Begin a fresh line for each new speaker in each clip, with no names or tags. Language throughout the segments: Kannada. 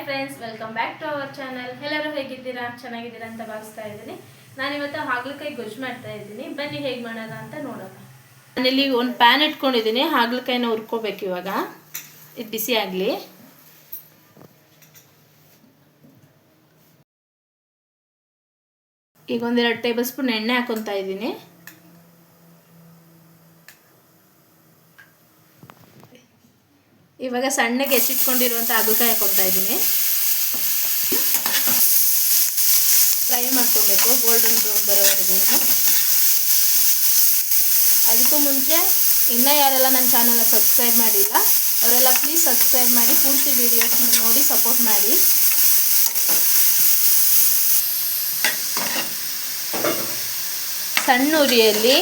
Friends, welcome back to our channel. ಎಲ್ಲರೂ ಹೇಗಿದ್ದೀರಾ? ಚೆನ್ನಾಗಿದ್ದೀರಾ ಅಂತ ಭಾವಿಸ್ತಾ ಇದ್ದೀನಿ. ನಾನಿವತ್ತು ಹಾಗಲಕಾಯಿ ಗೊಜ್ಜು ಮಾಡ್ತಾ ಇದ್ದೀನಿ. ಬನ್ನಿ ಹೇಗೆ ಮಾಡೋಣ ಅಂತ ನೋಡೋಣ. ನಾನಿಲ್ಲಿ ಒಂದು ಪ್ಯಾನ್ ಇಟ್ಕೊಂಡಿದ್ದೀನಿ. ಹಾಗಲಕಾಯಿನ ಹುರ್ಕೋಬೇಕು. ಇವಾಗ ಇದು ಬಿಸಿ ಆಗಲಿ. ಈಗ 1-2 ಟೇಬಲ್ ಸ್ಪೂನ್ ಎಣ್ಣೆ ಹಾಕೊತಾ ಇದ್ದೀನಿ. ಇವಾಗ ಸಣ್ಣಗೆ ಹೆಚ್ಚಿಟ್ಕೊಂಡಿರುವಂಥ ಹಾಗಲಕಾಯಿ ಹಾಕೊತಾ ಇದ್ದೀನಿ. ಫ್ರೈ ಮಾಡ್ಕೊಬೇಕು ಗೋಲ್ಡನ್ ಬ್ರೌನ್ ಬರೋವರೆಗೂ. ಅದಕ್ಕೂ ಮುಂಚೆ ಇನ್ನೂ ಯಾರೆಲ್ಲ ನನ್ನ ಚಾನಲ್ನ ಸಬ್ಸ್ಕ್ರೈಬ್ ಮಾಡಿಲ್ಲ ಅವರೆಲ್ಲ ಪ್ಲೀಸ್ ಸಬ್ಸ್ಕ್ರೈಬ್ ಮಾಡಿ, ಪೂರ್ತಿ ವೀಡಿಯೋಸ್ ನೋಡಿ ಸಪೋರ್ಟ್ ಮಾಡಿ. ಸಣ್ಣ ಉರಿಯಲ್ಲಿ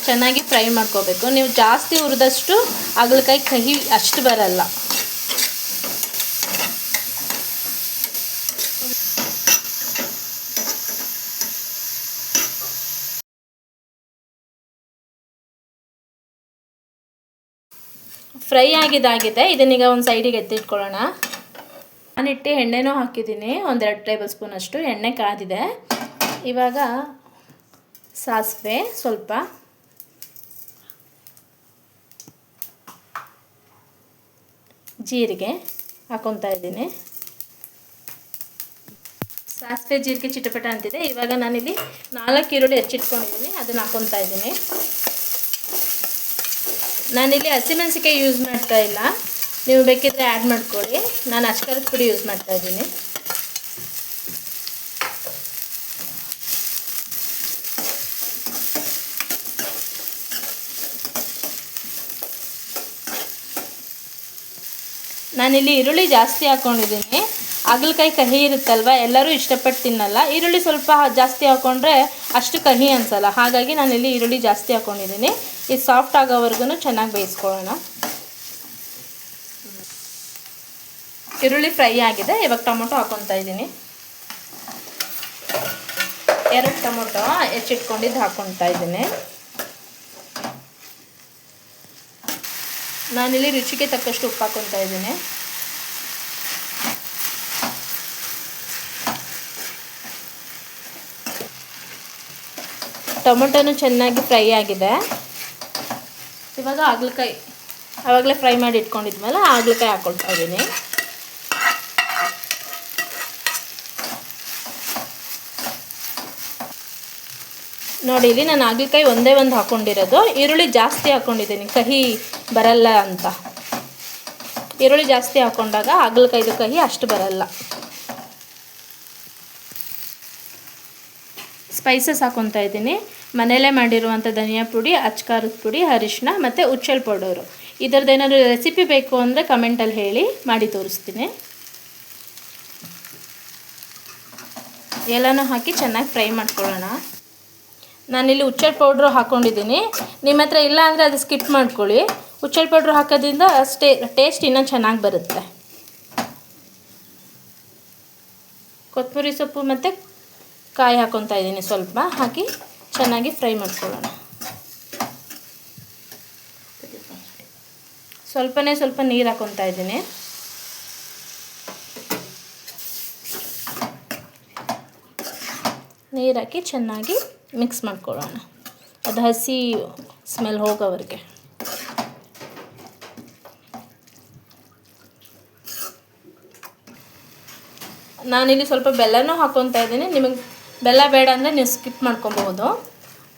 ಚೆನ್ನಾಗಿ ಫ್ರೈ ಮಾಡ್ಕೋಬೇಕು. ನೀವು ಜಾಸ್ತಿ ಹುರಿದಷ್ಟು ಹಾಗಲಕಾಯಿ ಕಹಿ ಅಷ್ಟು ಬರಲ್ಲ. ಫ್ರೈ ಆಗಿದ್ದಾಗಿದೆ. ಇದನ್ನೀಗ ಒಂದು ಸೈಡಿಗೆ ಎತ್ತಿಟ್ಕೊಳ್ಳೋಣ. ನಾನಿಟ್ಟು ಎಣ್ಣೆನೂ ಹಾಕಿದ್ದೀನಿ. 1-2 ಟೇಬಲ್ ಸ್ಪೂನ್ ಅಷ್ಟು ಎಣ್ಣೆ ಕಾದಿದೆ. ಇವಾಗ ಸಾಸಿವೆ ಸ್ವಲ್ಪ, ಜೀರಿಗೆ ಹಾಕೊತಾ ಇದ್ದೀನಿ. ಸಾಸಿವೆ ಜೀರಿಗೆ ಚಿಟಪಟ ಅಂತಿದೆ. ಇವಾಗ ನಾನಿಲ್ಲಿ 4 ಈರುಳ್ಳಿ ಹೆಚ್ಚಿಟ್ಕೊಂಡಿದ್ದೀನಿ, ಅದನ್ನು ಹಾಕೊತಾ ಇದ್ದೀನಿ. ನಾನಿಲ್ಲಿ ಹಸಿಮೆಣಸಿಕಾಯಿ ಯೂಸ್ ಮಾಡ್ತಾ ಇಲ್ಲ, ನೀವು ಬೇಕಿದ್ರೆ ಆ್ಯಡ್ ಮಾಡ್ಕೊಳ್ಳಿ. ನಾನು ಅಚ್ಕಾರದ ಪುಡಿ ಯೂಸ್ ಮಾಡ್ತಾ ಇದ್ದೀನಿ. ನಾನಿಲ್ಲಿ ಈರುಳ್ಳಿ ಜಾಸ್ತಿ ಹಾಕ್ಕೊಂಡಿದ್ದೀನಿ. ಹಾಗಲಕಾಯಿ ಕಹಿ ಇರುತ್ತಲ್ವ, ಎಲ್ಲರೂ ಇಷ್ಟಪಟ್ಟು ತಿನ್ನಲ್ಲ. ಈರುಳ್ಳಿ ಸ್ವಲ್ಪ ಜಾಸ್ತಿ ಹಾಕ್ಕೊಂಡ್ರೆ ಅಷ್ಟು ಕಹಿ ಅನಿಸಲ್ಲ. ಹಾಗಾಗಿ ನಾನಿಲ್ಲಿ ಈರುಳ್ಳಿ ಜಾಸ್ತಿ ಹಾಕ್ಕೊಂಡಿದ್ದೀನಿ. ಇದು ಸಾಫ್ಟ್ ಆಗೋವರೆಗೂ ಚೆನ್ನಾಗಿ ಬೇಯಿಸ್ಕೊಳ್ಳೋಣ. ಈರುಳ್ಳಿ ಫ್ರೈ ಆಗಿದೆ. ಇವಾಗ ಟೊಮೊಟೊ ಹಾಕ್ಕೊತಾ ಇದ್ದೀನಿ. 2 ಟೊಮೊಟೊ ಹೆಚ್ಚಿಟ್ಕೊಂಡಿದ್ದು ಹಾಕ್ಕೊತಾ ಇದ್ದೀನಿ. ನಾನಿಲ್ಲಿ ರುಚಿಗೆ ತಕ್ಕಷ್ಟು ಉಪ್ಪು ಹಾಕ್ಕೊತಾ ಇದ್ದೀನಿ. ಟೊಮೊಟೊನು ಚೆನ್ನಾಗಿ ಫ್ರೈ ಆಗಿದೆ. ಇವಾಗ ಹಾಗಲಕಾಯಿ ಆವಾಗಲೇ ಫ್ರೈ ಮಾಡಿ ಇಟ್ಕೊಂಡಿದ್ಮೇಲೆ ಹಾಗಲಕಾಯಿ ಹಾಕ್ಕೊಳ್ತಾ ಇದ್ದೀನಿ. ನೋಡಿ, ಇಲ್ಲಿ ನಾನು ಹಾಗಲಕಾಯಿ ಒಂದೇ ಒಂದು ಹಾಕ್ಕೊಂಡಿರೋದು. ಈರುಳ್ಳಿ ಜಾಸ್ತಿ ಹಾಕ್ಕೊಂಡಿದ್ದೀನಿ ಕಹಿ ಬರಲ್ಲ ಅಂತ. ಈರುಳ್ಳಿ ಜಾಸ್ತಿ ಹಾಕ್ಕೊಂಡಾಗ ಹಾಗಲಕಾಯಿದು ಕಹಿ ಅಷ್ಟು ಬರಲ್ಲ. ಸ್ಪೈಸಸ್ ಹಾಕ್ಕೊತಾ ಇದ್ದೀನಿ. ಮನೆಯಲ್ಲೇ ಮಾಡಿರುವಂಥ ಧನಿಯಾ ಪುಡಿ, ಅಚ್ಕಾರದ ಪುಡಿ, ಅರಿಶಿನ ಮತ್ತು ಉಚ್ಚಲ್ ಪೌಡರು. ಇದರದ್ದು ಏನಾದರೂ ರೆಸಿಪಿ ಬೇಕು ಅಂದರೆ ಕಮೆಂಟಲ್ಲಿ ಹೇಳಿ, ಮಾಡಿ ತೋರಿಸ್ತೀನಿ. ಎಲ್ಲನೂ ಹಾಕಿ ಚೆನ್ನಾಗಿ ಫ್ರೈ ಮಾಡ್ಕೊಳ್ಳೋಣ. ನಾನಿಲ್ಲಿ ಉಚ್ಚಲ್ ಪೌಡ್ರು ಹಾಕ್ಕೊಂಡಿದ್ದೀನಿ. ನಿಮ್ಮ ಹತ್ರ ಇಲ್ಲ ಅಂದರೆ ಅದು ಸ್ಕಿಪ್ ಮಾಡ್ಕೊಳ್ಳಿ. ಉಚ್ಚಲ್ ಪೌಡ್ರು ಹಾಕೋದ್ರಿಂದ ಟೇಸ್ಟ್ ಇನ್ನೂ ಚೆನ್ನಾಗಿ ಬರುತ್ತೆ. ಕೊತ್ತಂಬರಿ ಸೊಪ್ಪು ಮತ್ತು ಕಾಯಿ ಹಾಕ್ಕೊತಾ ಇದ್ದೀನಿ. ಸ್ವಲ್ಪ ಹಾಕಿ ಚೆನ್ನಾಗಿ ಫ್ರೈ ಮಾಡ್ಕೊಳ್ಳೋಣ. ಸ್ವಲ್ಪ ನೀರು ಹಾಕ್ಕೊತಾ ಇದ್ದೀನಿ. ನೀರು ಹಾಕಿ ಚೆನ್ನಾಗಿ ಮಿಕ್ಸ್ ಮಾಡ್ಕೊಳ್ಳೋಣ. ಅದು ಹಸಿ ಸ್ಮೆಲ್ ಹೋಗೋವರೆಗೆ. ನಾನಿಲ್ಲಿ ಸ್ವಲ್ಪ ಬೆಲ್ಲನೂ ಹಾಕ್ಕೊತಾ ಇದ್ದೀನಿ. ನಿಮಗೆ ಬೆಲ್ಲ ಬೇಡ ಅಂದರೆ ನೀವು ಸ್ಕಿಪ್ ಮಾಡ್ಕೊಬಹುದು.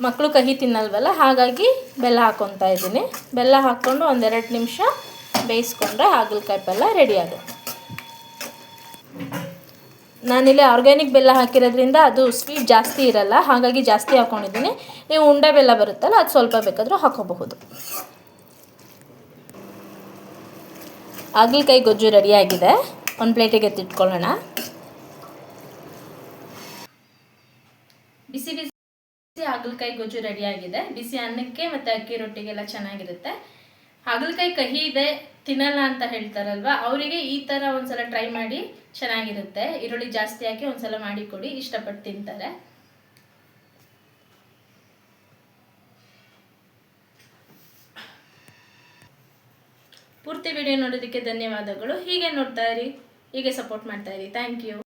ಮಕ್ಕಳು ಕಹಿ ತಿನ್ನಲ್ವಲ್ಲ, ಹಾಗಾಗಿ ಬೆಲ್ಲ ಹಾಕ್ಕೊತಾ ಇದ್ದೀನಿ. ಬೆಲ್ಲ ಹಾಕ್ಕೊಂಡು 1-2 ನಿಮಿಷ ಬೇಯಿಸ್ಕೊಂಡ್ರೆ ಹಾಗಲಕಾಯಿ ಪಲ್ಯ ರೆಡಿ ಆಗುತ್ತೆ. ನಾನಿಲ್ಲಿ ಆರ್ಗ್ಯಾನಿಕ್ ಬೆಲ್ಲ ಹಾಕಿರೋದ್ರಿಂದ ಅದು ಸ್ವೀಟ್ ಜಾಸ್ತಿ ಇರಲ್ಲ, ಹಾಗಾಗಿ ಜಾಸ್ತಿ ಹಾಕ್ಕೊಂಡಿದ್ದೀನಿ. ನೀವು ಉಂಡೆ ಬೆಲ್ಲ ಬರುತ್ತಲ್ಲ, ಅದು ಸ್ವಲ್ಪ ಬೇಕಾದರೂ ಹಾಕೋಬಹುದು. ಹಾಗಲಕಾಯಿ ಗೊಜ್ಜು ರೆಡಿಯಾಗಿದೆ. ಒಂದು ಪ್ಲೇಟಿಗೆ ಎತ್ತಿಟ್ಕೊಳ್ಳೋಣ. ಬಿಸಿ ಹಾಗಲಕಾಯಿ ಗೊಜ್ಜು ರೆಡಿಯಾಗಿದೆ. ಬಿಸಿ ಅನ್ನಕ್ಕೆ ಮತ್ತು ಅಕ್ಕಿ ರೊಟ್ಟಿಗೆಲ್ಲ ಚೆನ್ನಾಗಿರುತ್ತೆ. ಹಾಗಲಕಾಯಿ ಕಹಿ ಇದೆ, ತಿನ್ನಲ್ಲ ಅಂತ ಹೇಳ್ತಾರಲ್ವ, ಅವರಿಗೆ ಈ ಥರ ಒಂದ್ಸಲ ಟ್ರೈ ಮಾಡಿ, ಚೆನ್ನಾಗಿರುತ್ತೆ. ಈರುಳ್ಳಿ ಜಾಸ್ತಿ ಹಾಕಿ ಒಂದ್ಸಲ ಮಾಡಿ ಕೊಡಿ, ಇಷ್ಟಪಟ್ಟು ತಿಂತಾರೆ. ಪೂರ್ತಿ ವಿಡಿಯೋ ನೋಡೋದಕ್ಕೆ ಧನ್ಯವಾದಗಳು. ಹೀಗೆ ನೋಡ್ತಾ ಇರಿ. ಹೀಗೆ ಸಪೋರ್ಟ್ ಮಾಡ್ತಾ ಇರಿ. Thank you.